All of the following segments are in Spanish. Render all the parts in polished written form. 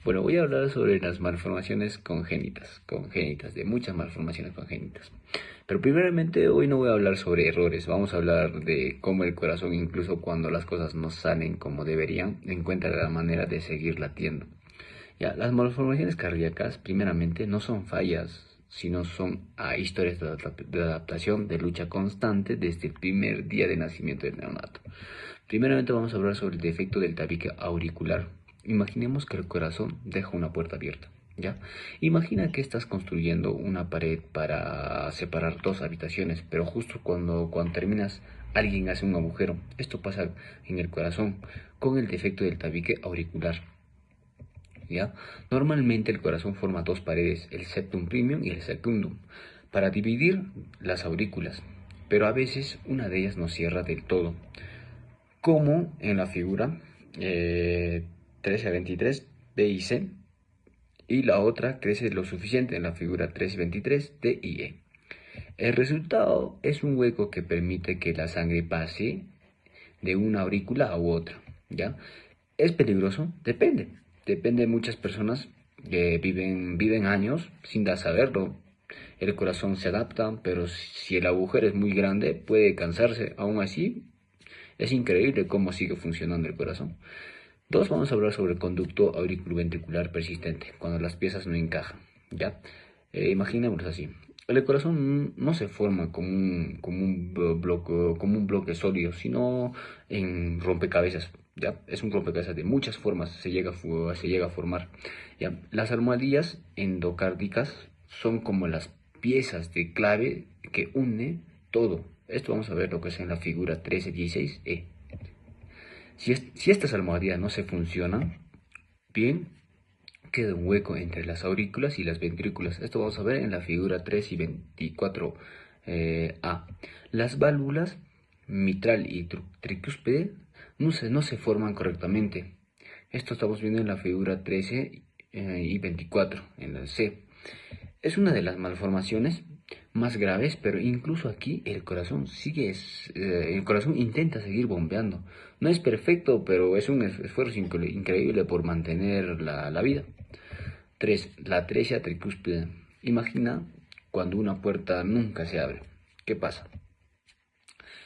Bueno, voy a hablar sobre las malformaciones congénitas, de muchas malformaciones congénitas. Pero primeramente hoy no voy a hablar sobre errores, vamos a hablar de cómo el corazón, incluso cuando las cosas no salen como deberían, encuentra la manera de seguir latiendo. Ya, las malformaciones cardíacas, primeramente, no son fallas, sino son historias de adaptación, de lucha constante desde el primer día de nacimiento del neonato. Primeramente vamos a hablar sobre el defecto del tabique auricular. Imaginemos que el corazón deja una puerta abierta, ¿ya? Imagina que estás construyendo una pared para separar dos habitaciones, pero justo cuando terminas, alguien hace un agujero. Esto pasa en el corazón con el defecto del tabique auricular, ¿ya? Normalmente el corazón forma dos paredes, el septum premium y el secundum, para dividir las aurículas, pero a veces una de ellas no cierra del todo, como en la figura 13 a 23 D y C, y la otra crece lo suficiente en la figura 13 a 23 D y E. El resultado es un hueco que permite que la sangre pase de una aurícula a otra, ¿ya? ¿Es peligroso? Depende de muchas personas que viven años sin saberlo. El corazón se adapta, pero si el agujero es muy grande puede cansarse. Aún así, es increíble cómo sigue funcionando el corazón. Dos, vamos a hablar sobre el conducto auriculoventricular persistente, cuando las piezas no encajan, ¿ya? Imaginémoslo así. El corazón no se forma como un bloque sólido, sino en rompecabezas, ¿ya? Es un rompecabezas de muchas formas, se llega a formar, ¿ya? Las almohadillas endocárdicas son como las piezas de clave que une todo. Esto vamos a ver lo que es en la figura 13-16E. Si estas almohadillas no se funcionan bien, queda un hueco entre las aurículas y las ventrículas. Esto vamos a ver en la figura 3 y 24A. Las válvulas mitral y tricúspide no se forman correctamente. Esto estamos viendo en la figura 13 y 24, en la C. Es una de las malformaciones más graves, pero incluso aquí el corazón intenta seguir bombeando. No es perfecto, pero es un esfuerzo increíble por mantener la vida. 3. La atresia tricúspide. Imagina cuando una puerta nunca se abre. ¿Qué pasa?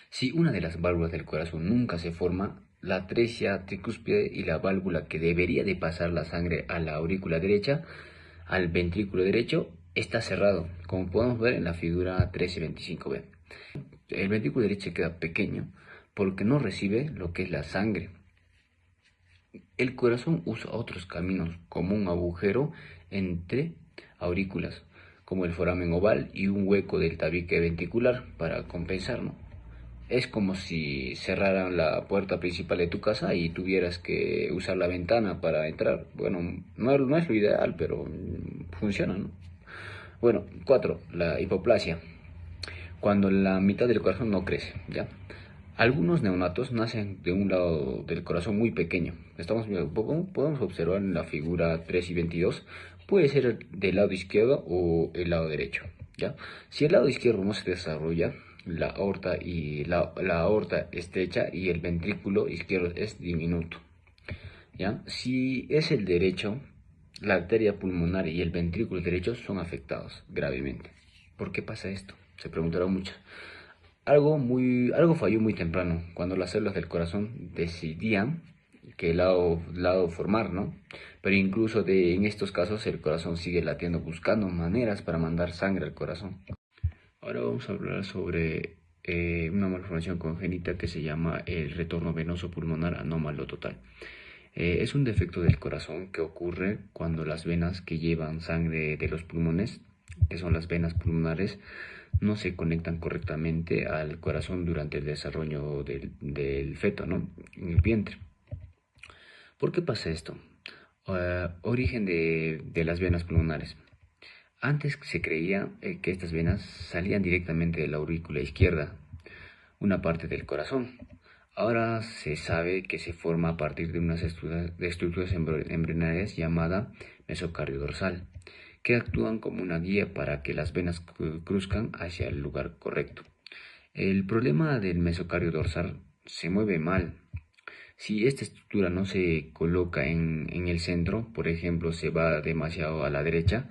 Si una de las válvulas del corazón nunca se forma, la atresia tricúspide y la válvula que debería de pasar la sangre a la aurícula derecha, al ventrículo derecho, está cerrado, como podemos ver en la figura 1325B. El ventrículo derecho queda pequeño porque no recibe lo que es la sangre. El corazón usa otros caminos, como un agujero entre aurículas, como el foramen oval y un hueco del tabique ventricular para compensar, ¿no? Es como si cerraran la puerta principal de tu casa y tuvieras que usar la ventana para entrar. Bueno, no es lo ideal, pero funciona, ¿no? Bueno, 4. La hipoplasia. Cuando la mitad del corazón no crece, ¿ya? Algunos neonatos nacen de un lado del corazón muy pequeño. Podemos observar en la figura 3 y 22. Puede ser del lado izquierdo o el lado derecho, ¿ya? Si el lado izquierdo no se desarrolla, la aorta estrecha y el ventrículo izquierdo es diminuto, ¿ya? Si es el derecho, la arteria pulmonar y el ventrículo derecho son afectados gravemente. ¿Por qué pasa esto? Se preguntarán mucho. Algo falló muy temprano, cuando las células del corazón decidían qué lado formar, ¿no? Pero incluso en estos casos el corazón sigue latiendo, buscando maneras para mandar sangre al corazón. Ahora vamos a hablar sobre una malformación congénita que se llama el retorno venoso pulmonar anómalo total. Es un defecto del corazón que ocurre cuando las venas que llevan sangre de los pulmones, que son las venas pulmonares, no se conectan correctamente al corazón durante el desarrollo del feto, ¿no? En el vientre. ¿Por qué pasa esto? Origen de las venas pulmonares. Antes se creía que estas venas salían directamente de la aurícula izquierda, una parte del corazón. Ahora se sabe que se forma a partir de unas estructuras embrionarias llamada mesocardio dorsal, que actúan como una guía para que las venas cruzcan hacia el lugar correcto. El problema del mesocardio dorsal: se mueve mal. Si esta estructura no se coloca en el centro, por ejemplo, se va demasiado a la derecha,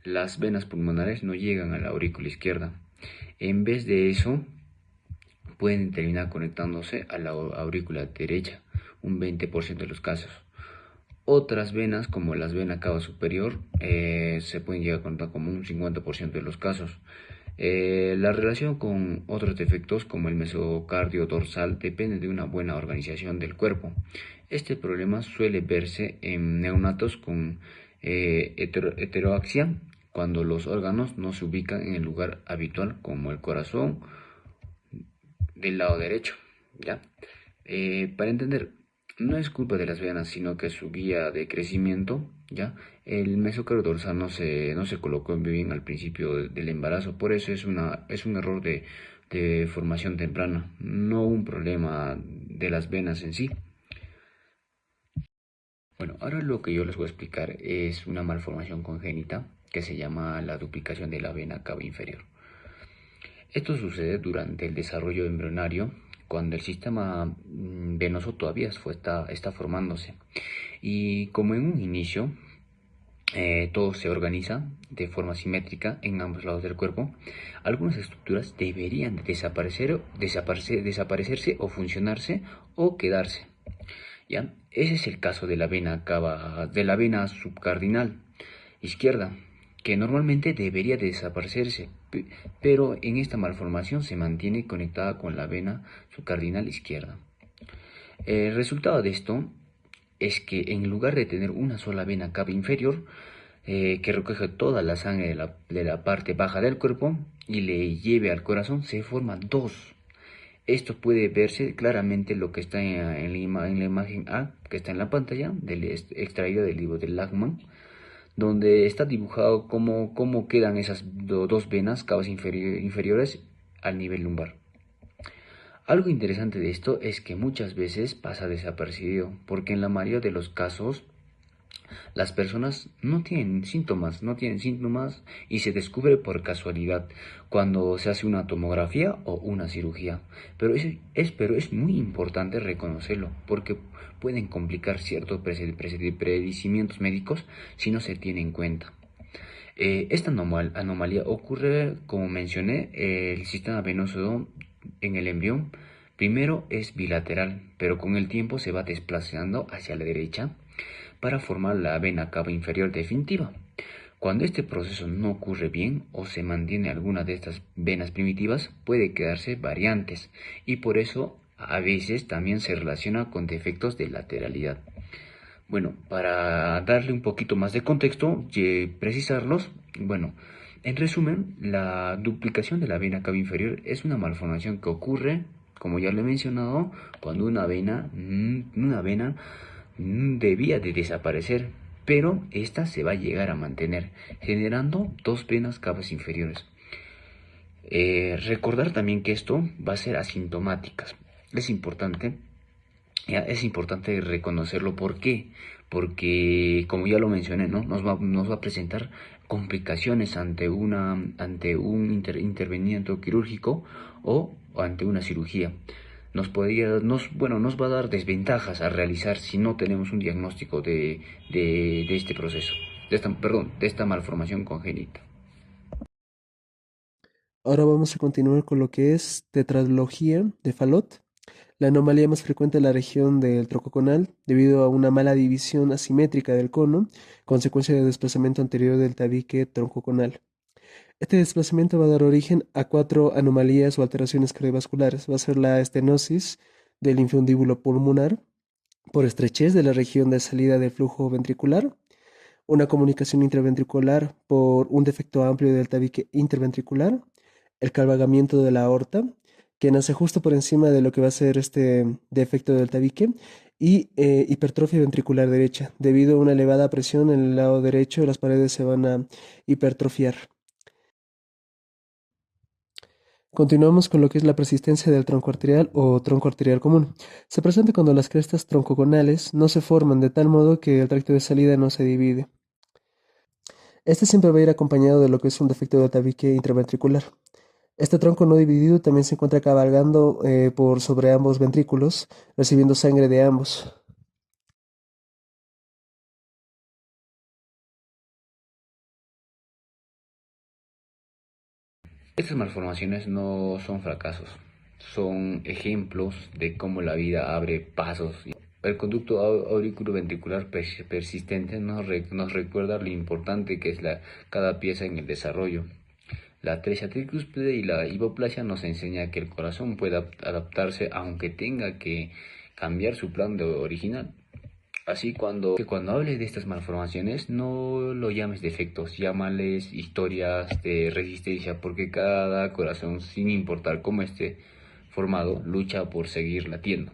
las venas pulmonares no llegan a la aurícula izquierda. En vez de eso, pueden terminar conectándose a la aurícula derecha, un 20% de los casos. Otras venas, como las venas cava superior, se pueden llegar a contar como un 50% de los casos. La relación con otros defectos como el mesocardio dorsal depende de una buena organización del cuerpo. Este problema suele verse en neonatos con heteroaxia, cuando los órganos no se ubican en el lugar habitual, como el corazón del lado derecho. ¿Ya? Para entender, no es culpa de las venas, sino que su guía de crecimiento, ¿ya? El mesocardio dorsal no se colocó bien al principio del embarazo, por eso es un error de formación temprana, no un problema de las venas en sí. Bueno, ahora lo que yo les voy a explicar es una malformación congénita que se llama la duplicación de la vena cava inferior. Esto sucede durante el desarrollo embrionario, cuando el sistema venoso todavía está formándose. Y como en un inicio todo se organiza de forma simétrica en ambos lados del cuerpo, algunas estructuras deberían desaparecerse o funcionarse o quedarse. ¿Ya? Ese es el caso de la vena subcardinal izquierda, que normalmente debería desaparecerse, pero en esta malformación se mantiene conectada con la vena subcardinal izquierda. El resultado de esto es que en lugar de tener una sola vena cava inferior, que recoge toda la sangre de la parte baja del cuerpo y le lleve al corazón, se forman dos. Esto puede verse claramente lo que está en la imagen A, que está en la pantalla, extraída del libro de Lachman, donde está dibujado cómo quedan esas dos venas cavas inferiores al nivel lumbar. Algo interesante de esto es que muchas veces pasa desapercibido, porque en la mayoría de los casos las personas no tienen síntomas y se descubre por casualidad cuando se hace una tomografía o una cirugía. Pero es muy importante reconocerlo porque pueden complicar ciertos predicimientos médicos si no se tiene en cuenta. Esta anomalía ocurre, como mencioné, el sistema venoso en el embrión primero es bilateral, pero con el tiempo se va desplazando hacia la derecha para formar la vena cava inferior definitiva. Cuando este proceso no ocurre bien o se mantiene alguna de estas venas primitivas, puede quedarse variantes y por eso a veces también se relaciona con defectos de lateralidad. Bueno, para darle un poquito más de contexto y precisarlos, bueno, en resumen, la duplicación de la vena cava inferior es una malformación que ocurre, como ya lo he mencionado, cuando una vena debía de desaparecer, pero esta se va a llegar a mantener, generando dos venas cavas inferiores. Recordar también que esto va a ser asintomáticas. Es importante reconocerlo. ¿Por qué? Porque, como ya lo mencioné, ¿no? Nos va a presentar complicaciones ante un intervenimiento quirúrgico o ante una cirugía. Nos va a dar desventajas a realizar si no tenemos un diagnóstico de este proceso, de esta malformación congénita. Ahora vamos a continuar con lo que es tetralogía de Fallot. La anomalía más frecuente en la región del trococonal debido a una mala división asimétrica del cono, consecuencia de desplazamiento anterior del tabique troncoconal. Este desplazamiento va a dar origen a cuatro anomalías o alteraciones cardiovasculares. Va a ser la estenosis del infundíbulo pulmonar por estrechez de la región de salida del flujo ventricular, una comunicación intraventricular por un defecto amplio del tabique interventricular, el calvagamiento de la aorta, que nace justo por encima de lo que va a ser este defecto del tabique, y hipertrofia ventricular derecha. Debido a una elevada presión en el lado derecho, las paredes se van a hipertrofiar. Continuamos con lo que es la persistencia del tronco arterial o tronco arterial común. Se presenta cuando las crestas troncogonales no se forman de tal modo que el tracto de salida no se divide. Este siempre va a ir acompañado de lo que es un defecto del tabique intraventricular. Este tronco no dividido también se encuentra cabalgando por sobre ambos ventrículos, recibiendo sangre de ambos. Estas malformaciones no son fracasos, son ejemplos de cómo la vida abre pasos. El conducto auriculoventricular persistente nos recuerda lo importante que es cada pieza en el desarrollo. La atresia tricúspide y la hipoplasia nos enseña que el corazón puede adaptarse aunque tenga que cambiar su plan original. Así que cuando hables de estas malformaciones no lo llames defectos, llámales historias de resistencia, porque cada corazón, sin importar cómo esté formado, lucha por seguir latiendo.